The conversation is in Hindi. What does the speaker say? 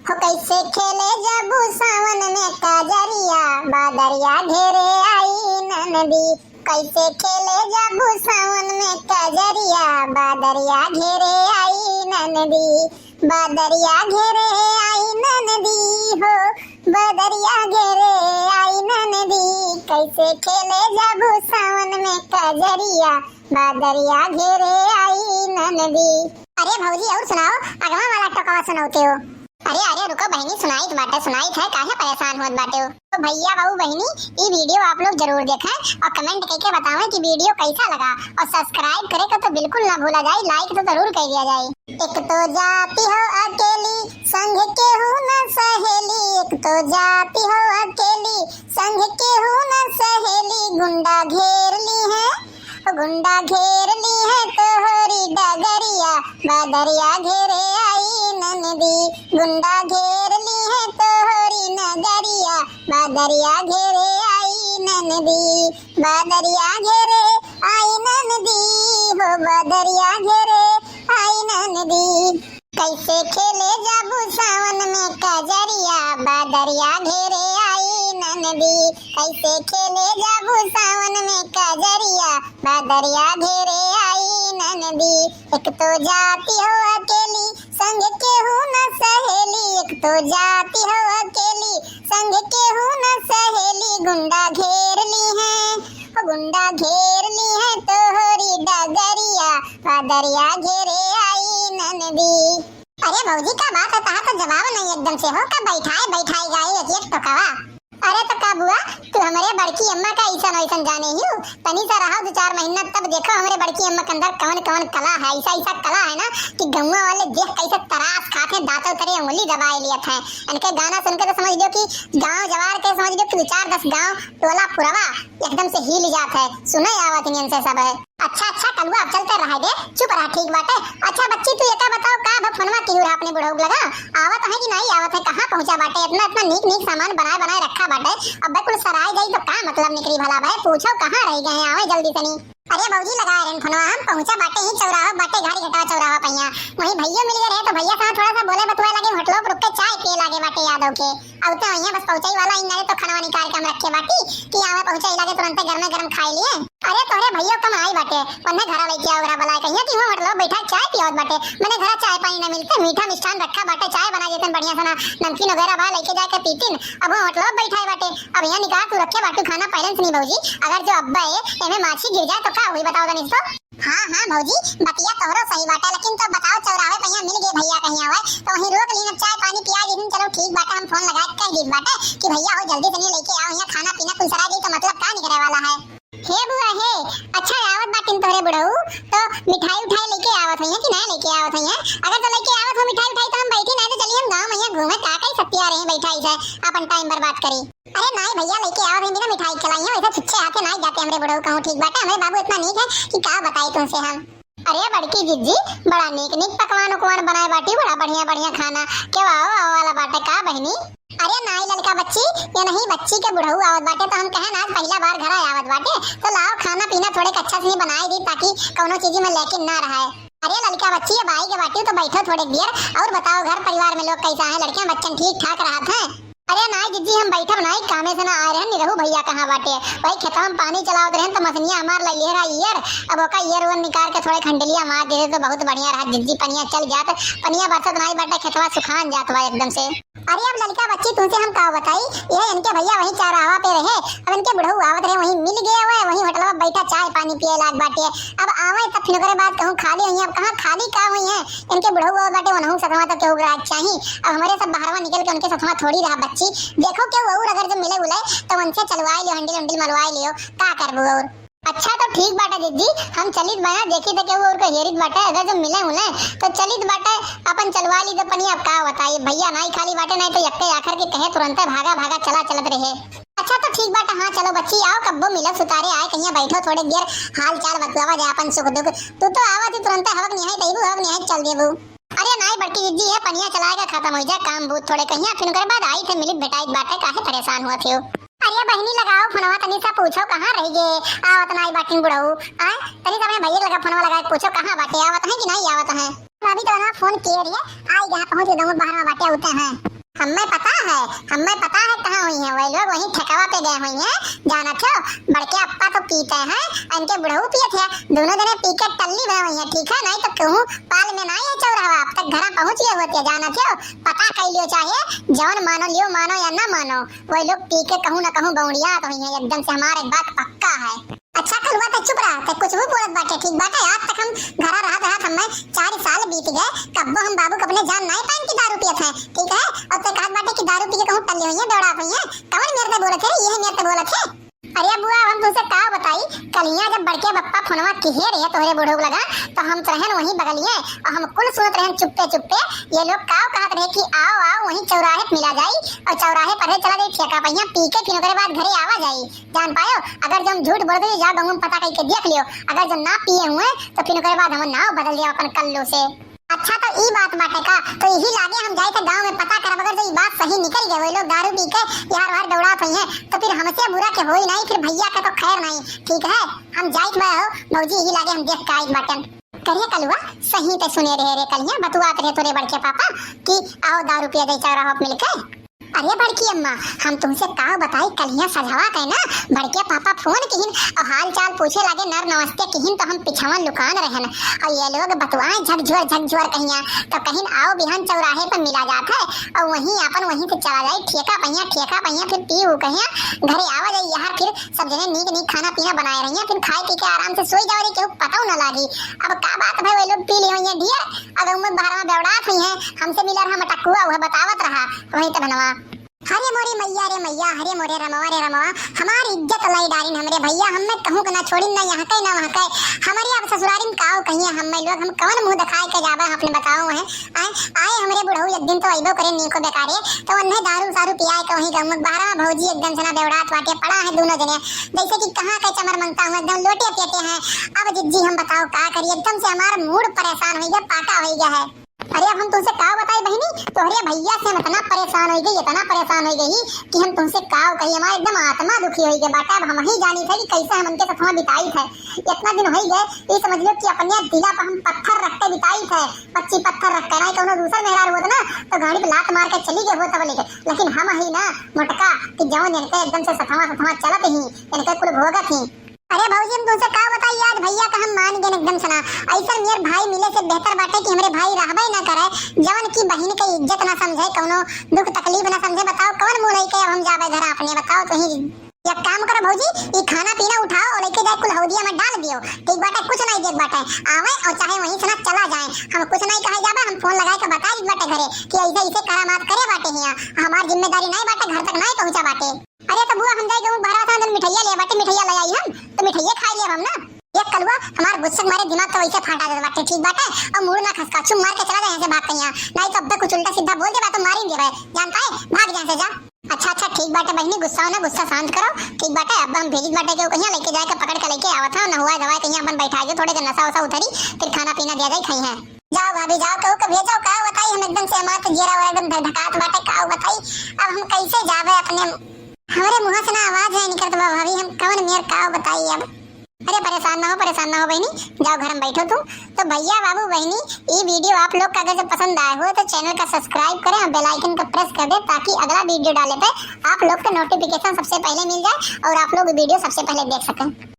हो कैसे खेले जबू सावन में काजरिया बादरिया घेरे आई ननदी। कैसे खेले जबू सावन में काजरिया बादरिया घेरे आई ननदी। बादरिया घेरे आई ननदी हो बादरिया घेरे आई ननदी। कैसे खेले जबू सावन में काजरिया बादरिया घेरे आई ननदी। अरे भौजी और सुनाओ, अगवा वाला टोकवा सुनाते हो। अरे अरे रुको बहनी, सुनाई है काहे परेशान होत बाटे हो। तो भैया बहू बहनी ये वीडियो आप लोग जरूर देखें और कमेंट करके बताएं कि वीडियो कैसा लगा और सब्सक्राइब करे तो बिल्कुल ना भूला जाए, लाइक तो जरूर कर दिया जाए। एक तो जाती हो अकेली संग के हूँ न सहेली, एक तो जाती हो अकेली संग के हूँ न सहेली। गुंडा घेर ली है गुंडा घेर ली है तोहरी डगरिया बादरिया घेरे आई ननदी। गुंडा घेर ली है तोहरी नगरिया बादरिया घेरे आई ननदी। बादरिया घेरे आई ननदी हो बादरिया घेरे आई ननदी। कैसे खेले जाबू सावन में काजरिया बादरिया घेरे आई ननदी। कैसे खेले जाबू सावन में काजरिया बादरिया घेरे आई ननदी। एक तो जाती हो अकेली संग के हूँ न सहेली, एक तो जाती हो अकेली संग के हूँ न सहेली। गुंडा घेर ली है गुंडा घेर ली है तोहरी डगरिया बादरिया घेरे आई ननदी। अरे भौजी का बात है तो जवाब नहीं एकदम से हो का बैठाए गाई एक टोकवा। अरे तो का बुआ तू हमारे बड़की अम्मा का ऐसा जाने ही तनी सा रहा 2-4 महीना तब देखो हमारे बड़की अम्मा के अंदर कौन कला है। ऐसा कला है ना कि गौवा वाले देख कैसे तरास खाते दांतों करे उंगली दबाए लिए थे। इनके गाना सुन के तो समझ लो कि गांव जवार के समझ लो कि 2-4-10 गांव टोला पुरवा एकदम से हिल जाता है। सुने आवत इनसे सब है। अच्छा कलुआ अब चलते रहे दे, चुप रहा ठीक बात है। अच्छा बच्ची तू ये बताओ का फोनवा क्यों अपने बुढ़ऊ लगा आवत है कि नहीं आवत है, कहाँ पहुंचा बाटे? इतना नीक सामान बनाए रखा बाटे, अब कुल सराय गई तो का मतलब निकली भला भाई? पूछो कहाँ रह गए, आवे जल्दी तनी। अरे भौजी लगा रहे फोनवा, हम पहुंचा बाटे ही चौराहा बाटे घाड़ी घटा चौराहा पहिया वही भैया मिल गए तो भैया साथ थोड़ा सा बोले बतुआ लगे होटलों पर रुक के चाय पिए लागे बाटे यादव के। अब तो यहाँ बस पहुंचाई वाला इन तो खाना निकाल के हम रखे बाटी कि आवे पहुंचाई लागे तुरंत गरम खाई लिए। अरे तोरे भैया कम आई बाटे उन्हें घर लेके आओ घर बुलाए कहिया कि वो मतलब बैठा चाय पियावत बाटे। मैंने घर चाय पानी न मिलते, मीठा मिष्ठान रखा बाटे, चाय बना देते बढ़िया सा नमकीन वगैरह बा लेके जाके पीतीन। अब वो मतलब बैठा बाटे अब यहाँ निकाल तू रखे बाटू खाना पहले नहीं भौजी। अगर जो अब्बा है एमे माछी गिर जाए तो क्या हुई बताओ तनी तो। हाँ भौजी बतिया तोहरो सही बाटे, लेकिन तो बताओ चौराहे पे यहाँ मिल गए भैया कहीं आवे तो वहीं रोक ली चाय पानी पिया दी। चलो ठीक बाटे हम फोन लगा कह दी बाटे कि भैया हो जल्दी से लेके आओ यहाँ खाना पीना कुल सरा दी तो मतलब का निकले वाला है। हे बुआ हे अच्छा आवत बाटिन तोहरे बुढ़ऊ तो मिठाई लेके आवत है कि नहीं लेके आवत है? अगर तो लेके आवत हो मिठाई तो हम बैठी नहीं तो चलिए हम गांव में घूमे का कई सत्ती आ रहे हैं बैठाई से अपन टाइम बर्बाद करी। अरे नहीं भैया लेके आवत है बिना मिठाई खिलाई है, वैसे छुच्छे हाथे नहीं जाते हमरे बुढ़ऊ कहूं ठीक बात है। हमारे बाबू इतना नीक है कि का बताई तुमसे हम। अरे बड़की जिज्जी बड़ा नीक पकवान बनाए बाटी, बड़ा बढ़िया खाना के आओ वाला बाटे का बहनी। अरे नहीं लड़का बच्ची ये नहीं बच्ची के बुढ़ऊ आवत बाटे तो हम कहे ना पहला बार घर आवत बाटे तो लाओ खाना पीना थोड़े अच्छा से बनाई दी ताकि कोनो चीज में लेकिन ना रहे। अरे लड़का बच्ची ये बाई के बाटी तो बैठो थोड़े देर और बताओ घर परिवार में लोग कैसा है, लड़कियां बच्चन ठीक ठाक रहा था? अरे नहीं जिज्जी हम बैठे नहीं कामे से ना आ रहे निरहू भैया कहाँ बाटे भाई खेतों में पानी चलावत रहे तो मछलियां हमार ले रहा ईयर अब ओका ईयर वन निकाल के थोड़े खंडलिया मार दे तो बहुत बढ़िया रहा जिज्जी। पनिया चल जात पनिया बरसत नहीं बाटे खेतवा सुखान जात हुआ एकदम से। अरे अब लड़का बच्ची तुमसे हम का बताई ये इनके भैया वहीं चौराहा पे रहे अब इनके बुढ़ऊ आवत रहे वहीं मिल गया हुआ वहीं होटल में बैठा चाय पानी पिए लाग बाटे। अब आवे तब फिर ओकरे बाद कहूं खाली हुई अब कहां खाली का हुई है इनके बुढ़ऊ आवत बाटे वनहु सतवा तो केहू राज चाहिए। अब हमारे सब बाहरवा निकल के उनके सतवा थोड़ी रहा बच्ची देखो क्या और अगर जो मिले उले तो उनसे चलवाई लियो हंडिल मलवाई लियो का करबो और। अच्छा तो ठीक बाटे जिज्जी हम चलित बना देखी तो केहू और को हेरित बाटे अगर जो मिले उले तो चलित बाटे अपन चलवा ली तो पनी अब का बताइए भैया नहीं खाली बाटे नहीं तो यक्के आखिर के कहे तुरंत भागा चलत रहे। अच्छा तो ठीक बाटे हाँ चलो बच्ची आओ कब्बो मिलो सुतारे आए कहीं बैठो थोड़े देर हाल चाल बतलावा जाए अपन सुख दुख। तू तो आवत तुरंत हवक नहीं देबू हवक नहीं चल देबू। अरे नहीं बड़की जिज्जी है पनिया चलाएगा खत्म हो जाए काम भूत थोड़े कहीं फिर ओकरे बाद आई थे मिलित भेटाई बाटे काहे परेशान हुआ थे। अरे बहनी लगाओ फोनवा तनी सा पूछो कहाँ रह गए आवत नहीं बाटिन बुढ़ऊ आए तनी सा अपने भैया लगा फोनवा लगा पूछो कहाँ बाटे आवत है कि नहीं आवत है। अभी तो ना फोन किए रही है, आई यहाँ पहुंच गए, बाहर में बाटे होते हैं। हमें पता है कहाँ हुई है वही लोग, वहीं ठेकावा पे गए हुई हैं। जाना छो बड़के अप्पा तो पीते हैं, इनके बुढ़ऊ पिए थे, दोनों जने पी के टल्ली बह हुई है। ठीक है, नहीं तो कहूँ पाल में ना है चौराहा, अब तक घर पहुंच गए होते। जाना छो पता कर लियो, चाहे जौन मानो लियो, मानो या ना मानो, वही लोग पी के कहूँ ना कहूँ बौड़िया तो हुई है एकदम से। हमारे बात पक्का है। अच्छा कल हुआ तो चुप रहा तो कुछ भी बोलत बाटे। ठीक बाटे, आज तक हम घरा रहा हमें 4 साल बीत गए, कब्बो हम बाबू को अपने जान नहीं पाइन की दारू पियत है। ठीक है, और ते कहत बाटे कि दारू पी के कहूं टल्ली हुई है, दौड़ा हुई है। कौन मेरे से बोलत है? ये मेरे से बोलत है। अरे बुआ हम तुझसे का बताई, कलिया जब बड़के बप्पा फोनवा किहे रहे तोहरे बूढ़ो लगा, तो हम तो रहन वहीं बगलिए और हम कुल सुनत रहन चुप्पे चुप्पे। ये लोग का कहत रहे कि आओ आओ वहीं चौराहे पे मिला जाई, और चौराहे पर चला जाई ठेका पहिया पी के, फिर ओकरे बाद घरे आवा जाई। जान पायो, अगर जो हम झूठ बोल दे जा गंगू पता करके देख लियो, अगर जो ना पिए हुए तो फिर ओकरे बाद हम नाव बदल दिया अपन कल्लू से। अच्छा तो ई बात बाटे का, तो यही लागे हम जाए थे गांव में पता करब, अगर तो ये बात सही निकल गई, वही लोग दारू पी के यार वार दौड़ा हुई हैं, तो फिर हमसे बुरा के होई नहीं, फिर भैया का तो खैर नहीं। ठीक है, हम जाइत में हो मौजी, यही लागे हम देख के आइत बाटन। करिए कलुआ सही ते सुने रहे रे कलिया बतुआत रहे तोरे बड़के पापा कि आओ दारू पिए दे चौराहा पे मिलके। अरे बड़की अम्मा हम तुमसे का बताई, कलिया सजावा के ना बड़के पापा फोन किहिन और हाल चाल पूछे लागे, नर नमस्ते किहिन, तो हम पिछवन लुकान रहन और ये लोग बतुआए झकझोर कहिया, तो कहिन आओ बिहान चौराहे पर मिला जात है और वहीं अपन वहीं से चला जाए ठेका पहिया फिर पी उ कहिया घरे आवा जाई। यार फिर सब जने नीक खाना पीना बनाए रहिया, फिर खाए पी के आराम से सोई जाओ रे, केहू पता न लागी। अब का बात भाई, वो लोग पी ली हुई ढिया, अगर उम्र बाहर में बेवड़ात हुई है, हमसे मिला रहा मटकुआ वह बतावत रहा वहीं तो बनवा। हरे मोरी मैया रे मैया, हरे मोरे रमवा हमारी इज्जत लाई डारिन हमरे भैया, हम में कहूं ना छोड़ी ना यहाँ के ना वहाँ के, हमारे अब ससुरारी में काओ कहिए हम लोग, हम कौन मुंह दिखाए के जाबा अपने बताओ है। आए हमरे बुढ़ऊ एक दिन तो अइबो करे नीको बेकारे, तो उन्हें दारू सारू पियाए के वहीं गम बाहर भौजी एकदम से ना बेवड़ात वाटे पड़ा है दोनों जने, जैसे कि कहाँ के चमर मंगता हूँ एकदम लोटे पेटे हैं। अब जिज्जी हम बताओ का करिए, एकदम से हमारा मूड परेशान हो गया, पाटा हो गया है। अरे अब हम तुमसे का बताई बहनी, तोहरे भैया से हम इतना परेशान हो गई कि हम तुमसे का कही, हमारा एकदम आत्मा दुखी हो गई बाटा। अब हम ही जानी थे कि कैसे हम उनके साथ बिताई थे, इतना दिन हो गए, ये समझ लो कि अपने दिला पर हम पत्थर रख के बिताई थे, 25 पत्थर रख के, नहीं तो दूसरा मेहरार होता ना तो गाड़ी पे लात मार के चली गए होता बोले, लेकिन हम ही ना मोटका कि जौन इनके एकदम से सथवा चलत ही इनके कुल भोगत ही। अरे भाऊजी हम तुमसे का बताई, यार भैया का हम मान गए एकदम सना, ऐसा मेरे भाई मिले से बेहतर बाटे कि हमरे भाई रहबे ना करे, जवन की बहन के इज्जत ना समझे, कौनो दुख तकलीफ ना समझे। बताओ कौन मुंह लेके अब हम जाबे घर अपने, बताओ तो ही एक काम करो भौजी, ये खाना पीना उठाओ और लेके जाए कुल हौदिया में डाल दियो। ठीक बाटे, कुछ नहीं देख बाटे, आवे और चाहे वहीं से ना चला जाए, हम कुछ नहीं कहे जाबे, हम फोन लगाए के बता दी बाटे घरे कि ऐसे ऐसे करामात करे बाटे हिया, हमार जिम्मेदारी नहीं बाटे, घर तक नहीं पहुंचा बाटे। अरे तो बुआ हम जाए गऊ बाहर था, अंदर मिठाइया ले बाटे, मिठाइया ले आई हम तो मिठाइया खा लिए हम ना। एक कलवा हमार गुस्से मारे दिमाग तो वैसे फाटा दे बाटे। ठीक बाटे, और मुंह ना खसका चुम मार के चला जाए, ऐसे भाग के यहाँ, नहीं तो अब तक कुछ उल्टा सीधा बोल दे तो मारेंगे भाई, जान पाए भाग जाए से जा। अच्छा ठीक बाटे बहनी, गुस्सा हो ना, गुस्सा शांत करो। ठीक बाटे, अब हम भेजित बाटे के कहीं लेके जाके पकड़ के लेके आवा था, न हुआ दवाई कहीं अपन बैठा के थोड़े नशा वसा उतरी, फिर खाना पीना दिया जाए खाई है। जाओ भाभी जाओ, कहू के भेजो का बताई, हम एकदम से हमार जेरा वाला एकदम धड़धड़ात बाटे का बताई। अब हम कैसे जावे अपने, हमारे मुंह से ना आवाज है निकलत बा भाभी, हम कौन मेर का बताई अब। अरे परेशान ना हो बहनी, जाओ घर में बैठो तुम। तो भैया बाबू बहनी, ये वीडियो आप लोग का अगर पसंद आया हो तो चैनल का सब्सक्राइब करें और बेल आइकन को प्रेस कर दें, ताकि अगला वीडियो डाले पे आप लोग को नोटिफिकेशन सबसे पहले मिल जाए और आप लोग वीडियो सबसे पहले देख सकें।